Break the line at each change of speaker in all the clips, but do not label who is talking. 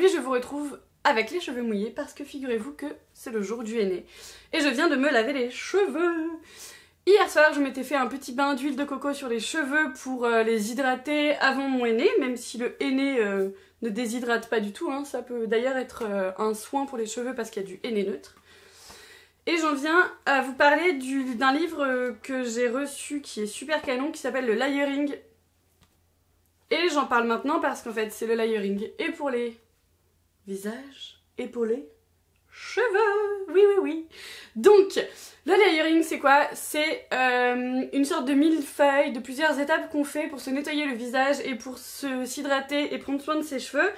aujourd'hui je vous retrouve avec les cheveux mouillés parce que figurez-vous que c'est le jour du henné. Et je viens de me laver les cheveux. Hier soir je m'étais fait un petit bain d'huile de coco sur les cheveux pour les hydrater avant mon henné, même si le henné ne déshydrate pas du tout, hein. Ça peut d'ailleurs être un soin pour les cheveux parce qu'il y a du henné neutre. Et j'en viens à vous parler d'un livre que j'ai reçu qui est super canon, qui s'appelle le layering. Et j'en parle maintenant parce qu'en fait c'est le layering et pour les visages et pour les cheveux. Oui oui oui. Donc le layering c'est quoi? C'est une sorte de millefeuille de plusieurs étapes qu'on fait pour se nettoyer le visage et pour s'hydrater et prendre soin de ses cheveux,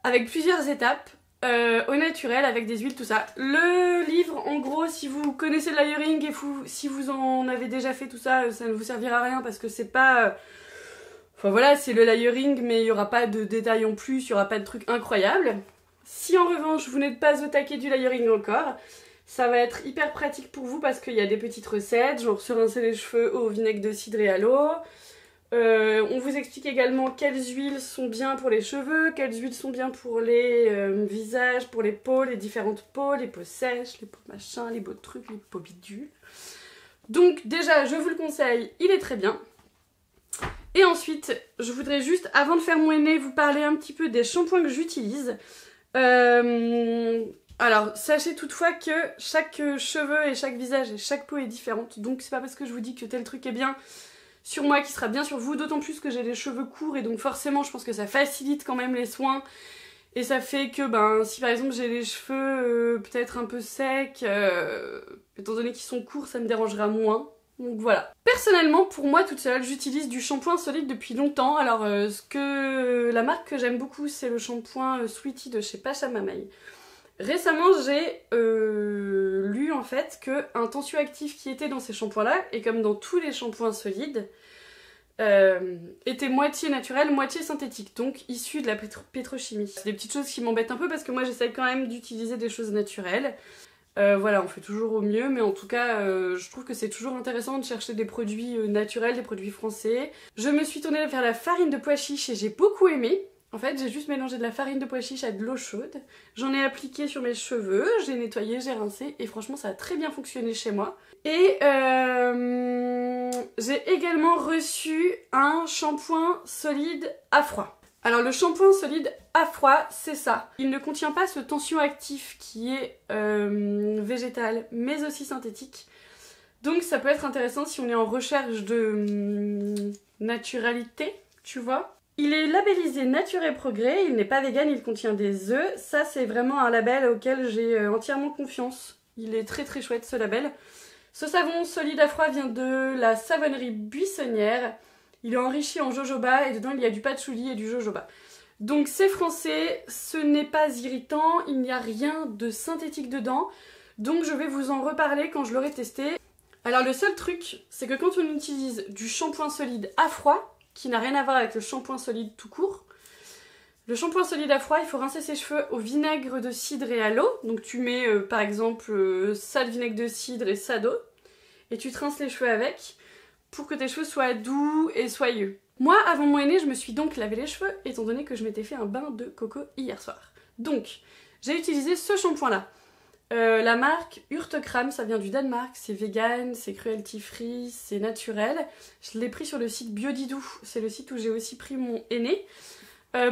avec plusieurs étapes. Au naturel avec des huiles, tout ça. Le livre, en gros, si vous connaissez le layering et si vous en avez déjà fait tout ça, ça ne vous servira à rien parce que c'est pas... Enfin voilà, c'est le layering mais il n'y aura pas de détails en plus, il n'y aura pas de trucs incroyables. Si en revanche vous n'êtes pas au taquet du layering encore, ça va être hyper pratique pour vous parce qu'il y a des petites recettes, genre se rincer les cheveux au vinaigre de cidre et à l'eau. On vous explique également quelles huiles sont bien pour les cheveux, quelles huiles sont bien pour les visages, pour les peaux, les différentes peaux, les peaux sèches, les peaux machin, les beaux trucs, les peaux bidules. Donc déjà, je vous le conseille, il est très bien. Et ensuite, je voudrais juste, avant de faire mon henné, vous parler un petit peu des shampoings que j'utilise. Alors, sachez toutefois que chaque cheveu et chaque visage et chaque peau est différente. Donc c'est pas parce que je vous dis que tel truc est bien sur moi qui sera bien sur vous, d'autant plus que j'ai les cheveux courts et donc forcément je pense que ça facilite quand même les soins et ça fait que si par exemple j'ai les cheveux peut-être un peu secs, étant donné qu'ils sont courts ça me dérangera moins, donc voilà. Personnellement pour moi toute seule j'utilise du shampoing solide depuis longtemps. Alors la marque que j'aime beaucoup c'est le shampoing Sweetie de chez Pacha Mamaï. Récemment j'ai lu en fait qu'un tensioactif qui était dans ces shampoings là, et comme dans tous les shampoings solides, était moitié naturel, moitié synthétique, donc issu de la pétrochimie. C'est des petites choses qui m'embêtent un peu parce que moi j'essaie quand même d'utiliser des choses naturelles. Voilà, on fait toujours au mieux, mais en tout cas je trouve que c'est toujours intéressant de chercher des produits naturels, des produits français. Je me suis tournée vers la farine de pois chiche et j'ai beaucoup aimé. En fait, j'ai juste mélangé de la farine de pois chiche à de l'eau chaude. J'en ai appliqué sur mes cheveux, j'ai nettoyé, j'ai rincé et franchement ça a très bien fonctionné chez moi. Et j'ai également reçu un shampoing solide à froid. Alors le shampoing solide à froid, c'est ça. Il ne contient pas ce tensioactif qui est végétal mais aussi synthétique. Donc ça peut être intéressant si on est en recherche de naturalité, tu vois. Il est labellisé Nature et Progrès, il n'est pas vegan, il contient des œufs. Ça c'est vraiment un label auquel j'ai entièrement confiance. Il est très très chouette ce label. Ce savon solide à froid vient de la savonnerie Buissonnière. Il est enrichi en jojoba et dedans il y a du patchouli et du jojoba. Donc c'est français, ce n'est pas irritant, il n'y a rien de synthétique dedans. Donc je vais vous en reparler quand je l'aurai testé. Alors le seul truc, c'est que quand on utilise du shampoing solide à froid, qui n'a rien à voir avec le shampoing solide tout court. Le shampoing solide à froid, il faut rincer ses cheveux au vinaigre de cidre et à l'eau. Donc tu mets par exemple ça de vinaigre de cidre et ça d'eau. Et tu te rinces les cheveux avec pour que tes cheveux soient doux et soyeux. Moi, avant mon henné, je me suis donc lavé les cheveux étant donné que je m'étais fait un bain de coco hier soir. Donc, j'ai utilisé ce shampoing-là. La marque Urtekram, ça vient du Danemark, c'est vegan, c'est cruelty free, c'est naturel. Je l'ai pris sur le site Biodidou, c'est le site où j'ai aussi pris mon henné.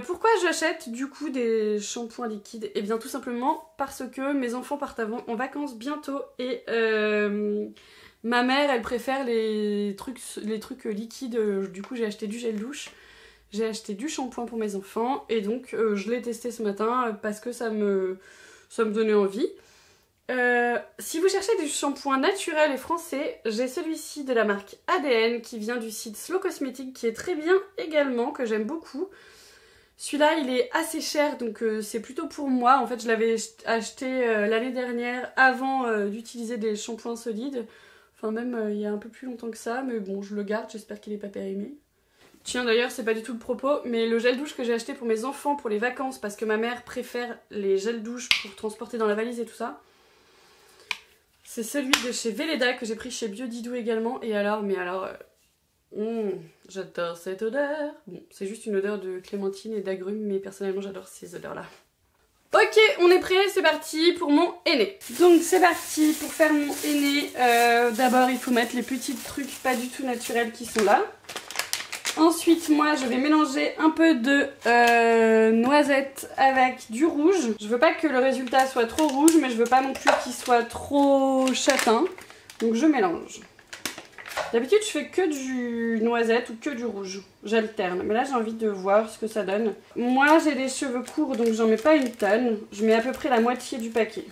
Pourquoi j'achète du coup des shampoings liquides? Et bien tout simplement parce que mes enfants partent en vacances bientôt et ma mère elle préfère les trucs liquides, du coup j'ai acheté du gel douche. J'ai acheté du shampoing pour mes enfants et donc je l'ai testé ce matin parce que ça me donnait envie. Si vous cherchez du shampoing naturel et français, j'ai celui-ci de la marque ADN qui vient du site Slow Cosmétique qui est très bien également, que j'aime beaucoup. Celui-là il est assez cher donc c'est plutôt pour moi. En fait je l'avais acheté l'année dernière avant d'utiliser des shampoings solides. Enfin même il y a un peu plus longtemps que ça, mais bon je le garde, j'espère qu'il n'est pas périmé. Tiens d'ailleurs c'est pas du tout le propos, mais le gel douche que j'ai acheté pour mes enfants pour les vacances parce que ma mère préfère les gels douche pour transporter dans la valise et tout ça. C'est celui de chez Velleda que j'ai pris chez Biodidou également. Et alors, j'adore cette odeur. Bon, c'est juste une odeur de clémentine et d'agrumes, mais personnellement j'adore ces odeurs-là. Ok, on est prêt, c'est parti pour mon henné. Donc c'est parti pour faire mon henné. D'abord il faut mettre les petits trucs pas du tout naturels qui sont là. Ensuite moi je vais mélanger un peu de noisettes avec du rouge. Je veux pas que le résultat soit trop rouge, mais je veux pas non plus qu'il soit trop châtain. Donc je mélange. D'habitude je fais que du noisette ou que du rouge, j'alterne, mais là j'ai envie de voir ce que ça donne. Moi j'ai des cheveux courts donc j'en mets pas une tonne, je mets à peu près la moitié du paquet.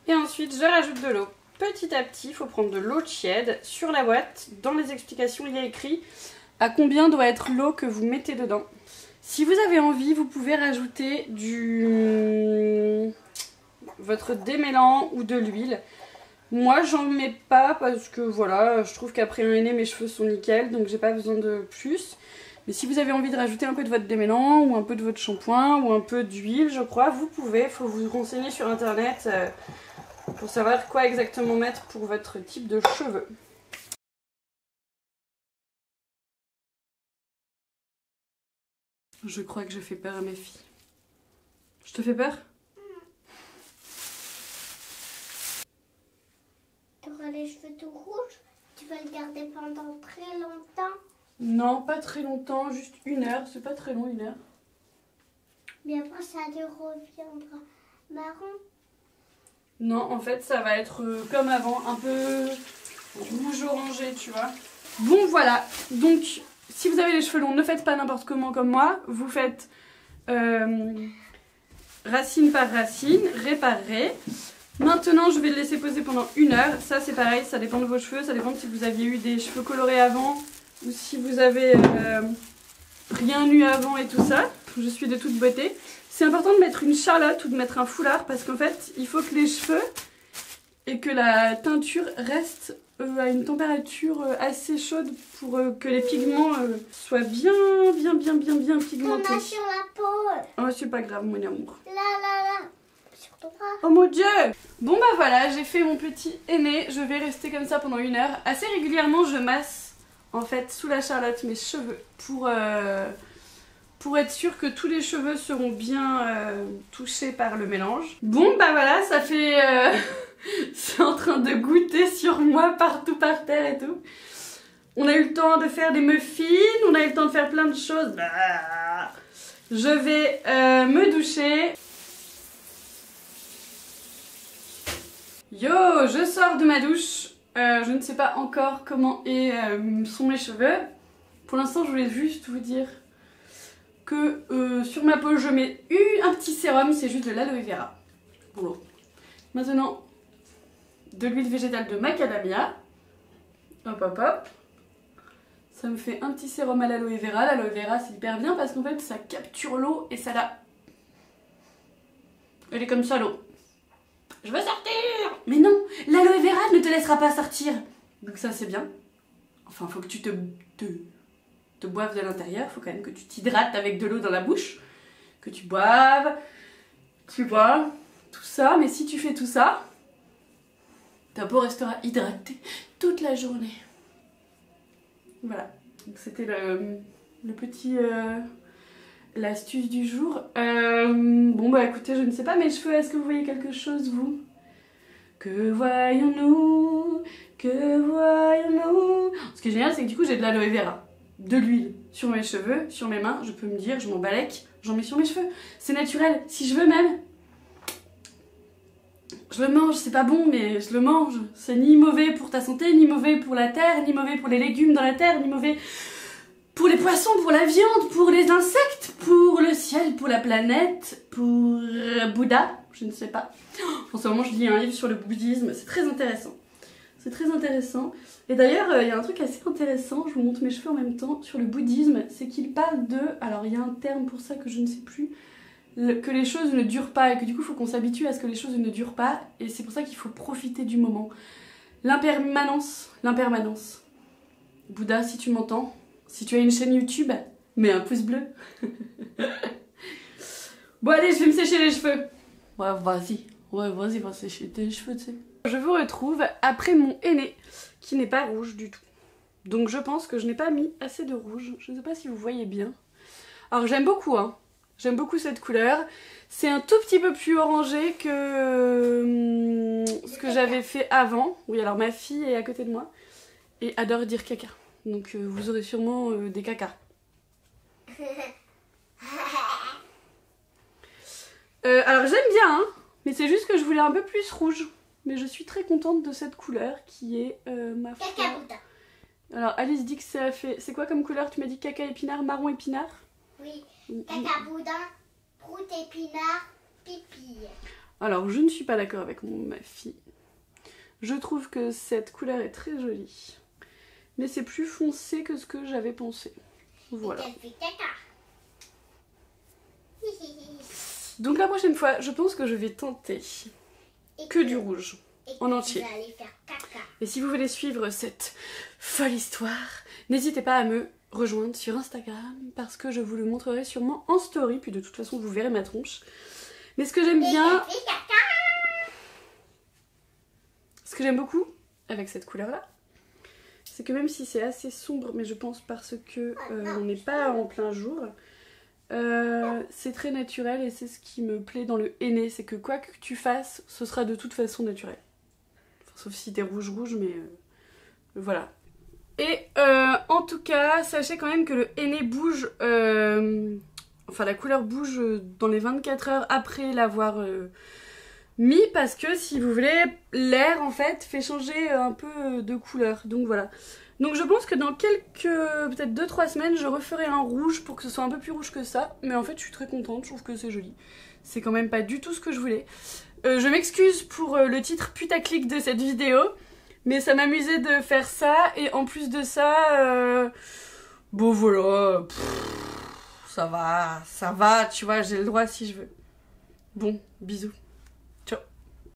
Et ensuite je rajoute de l'eau. Petit à petit, il faut prendre de l'eau tiède. Sur la boîte, dans les explications il y a écrit à combien doit être l'eau que vous mettez dedans. Si vous avez envie, vous pouvez rajouter votre démêlant ou de l'huile. Moi, j'en mets pas parce que voilà, je trouve qu'après un henné, mes cheveux sont nickel, donc j'ai pas besoin de plus. Mais si vous avez envie de rajouter un peu de votre démêlant ou un peu de votre shampoing ou un peu d'huile, je crois, vous pouvez. Il faut vous renseigner sur internet pour savoir quoi exactement mettre pour votre type de cheveux. Je crois que je fais peur à mes filles. Je te fais peur?
Tu auras les cheveux tout rouges? Tu vas le garder pendant très longtemps?
Non, pas très longtemps, juste 1 heure. C'est pas très long, 1 heure.
Mais après ça reviendra marron?
Non, en fait, ça va être comme avant, un peu rouge orangé, tu vois. Bon, voilà. Donc, si vous avez les cheveux longs, ne faites pas n'importe comment comme moi. Vous faites racine par racine, ré par ré. Maintenant, je vais le laisser poser pendant 1 heure. Ça, c'est pareil, ça dépend de vos cheveux. Ça dépend de si vous aviez eu des cheveux colorés avant ou si vous avez rien eu avant et tout ça. Je suis de toute beauté. C'est important de mettre une charlotte ou de mettre un foulard parce qu'en fait, il faut que les cheveux et que la teinture restent à une température assez chaude pour que les pigments soient bien pigmentés.
On a sur la peau.
Oh, c'est pas grave, mon amour.
Là. Sur ton bras.
Oh mon dieu! Bon bah voilà, j'ai fait mon petit henné. Je vais rester comme ça pendant 1 heure. Assez régulièrement, je masse en fait sous la charlotte mes cheveux pour être sûr que tous les cheveux seront bien touchés par le mélange. Bon bah voilà, ça fait... c'est en train de goûter sur moi partout par terre et tout. On a eu le temps de faire des muffins, on a eu le temps de faire plein de choses. Je vais me doucher. Yo, je sors de ma douche. Je ne sais pas encore comment sont mes cheveux. Pour l'instant, je voulais juste vous dire que sur ma peau, je mets un petit sérum, c'est juste de l'aloe vera. Bon. Maintenant, de l'huile végétale de macadamia. Hop hop hop. Ça me fait un petit sérum à l'aloe vera. L'aloe vera, c'est hyper bien parce qu'en fait, ça capture l'eau et ça la... Elle est comme ça, l'eau. Je veux sortir! Mais non, l'aloe vera ne te laissera pas sortir. Donc ça, c'est bien. Enfin, faut que tu te boives de l'intérieur. Faut quand même que tu t'hydrates avec de l'eau dans la bouche. Que tu boives. Tu vois, tout ça. Mais si tu fais tout ça, ta peau restera hydratée toute la journée. Voilà. Donc c'était le petit... l'astuce du jour. Bon bah écoutez, je ne sais pas mes cheveux, est-ce que vous voyez quelque chose vous? Que voyons-nous? Que voyons-nous? Ce qui est génial, c'est que du coup j'ai de l'aloe vera, de l'huile sur mes cheveux, sur mes mains. Je peux me dire, je m'en balèque, j'en mets sur mes cheveux. C'est naturel, si je veux même. Je le mange, c'est pas bon mais je le mange. C'est ni mauvais pour ta santé, ni mauvais pour la terre, ni mauvais pour les légumes dans la terre, ni mauvais... pour les poissons, pour la viande, pour les insectes, pour le ciel, pour la planète, pour Bouddha, je ne sais pas. En ce moment, je lis un livre sur le bouddhisme, c'est très intéressant. C'est très intéressant. Et d'ailleurs, il y a un truc assez intéressant, je vous montre mes cheveux en même temps, sur le bouddhisme, c'est qu'il parle de... Alors, il y a un terme pour ça que je ne sais plus, que les choses ne durent pas, et que du coup, il faut qu'on s'habitue à ce que les choses ne durent pas, et c'est pour ça qu'il faut profiter du moment. L'impermanence. Bouddha, si tu m'entends... Si tu as une chaîne YouTube, mets un pouce bleu. Bon allez, je vais me sécher les cheveux. Ouais, vas-y. Ouais, vas-y, va sécher tes cheveux, tu sais. Je vous retrouve après mon henné, qui n'est pas rouge du tout. Donc je pense que je n'ai pas mis assez de rouge. Je ne sais pas si vous voyez bien. Alors j'aime beaucoup, hein. J'aime beaucoup cette couleur. C'est un tout petit peu plus orangé que ce que j'avais fait avant. Oui, alors ma fille est à côté de moi et adore dire caca. Donc vous aurez sûrement des cacas. Alors j'aime bien, hein, mais c'est juste que je voulais un peu plus rouge. Mais je suis très contente de cette couleur qui est ma foi.
Caca boudin.
Alors Alice dit que ça fait... C'est quoi comme couleur? Tu m'as dit caca épinard, marron épinard?
Oui, caca boudin, prout épinard, pipi.
Alors je ne suis pas d'accord avec ma fille. Je trouve que cette couleur est très jolie. Mais c'est plus foncé que ce que j'avais pensé. Voilà.
Et qu'elle fait caca.
Donc la prochaine fois, je pense que je vais tenter que du rouge en entier.
Vous allez faire caca.
Et si vous voulez suivre cette folle histoire, n'hésitez pas à me rejoindre sur Instagram parce que je vous le montrerai sûrement en story, puis de toute façon vous verrez ma tronche. Mais ce que j'aime bien, ce que j'aime beaucoup avec cette couleur là, c'est que même si c'est assez sombre, mais je pense parce que on n'est pas en plein jour, c'est très naturel et c'est ce qui me plaît dans le henné, c'est que quoi que tu fasses, ce sera de toute façon naturel. Enfin, sauf si t'es rouge, mais voilà. Et en tout cas, sachez quand même que le henné bouge, enfin la couleur bouge dans les 24 heures après l'avoir mis, parce que si vous voulez, l'air en fait fait changer un peu de couleur, donc voilà. Donc je pense que dans quelques, peut-être 2-3 semaines, je referai un rouge pour que ce soit un peu plus rouge que ça, mais en fait je suis très contente, je trouve que c'est joli. C'est quand même pas du tout ce que je voulais. Je m'excuse pour le titre putaclic de cette vidéo, mais ça m'amusait de faire ça, et en plus de ça, bon voilà, ça va, tu vois, j'ai le droit si je veux. Bon, bisous.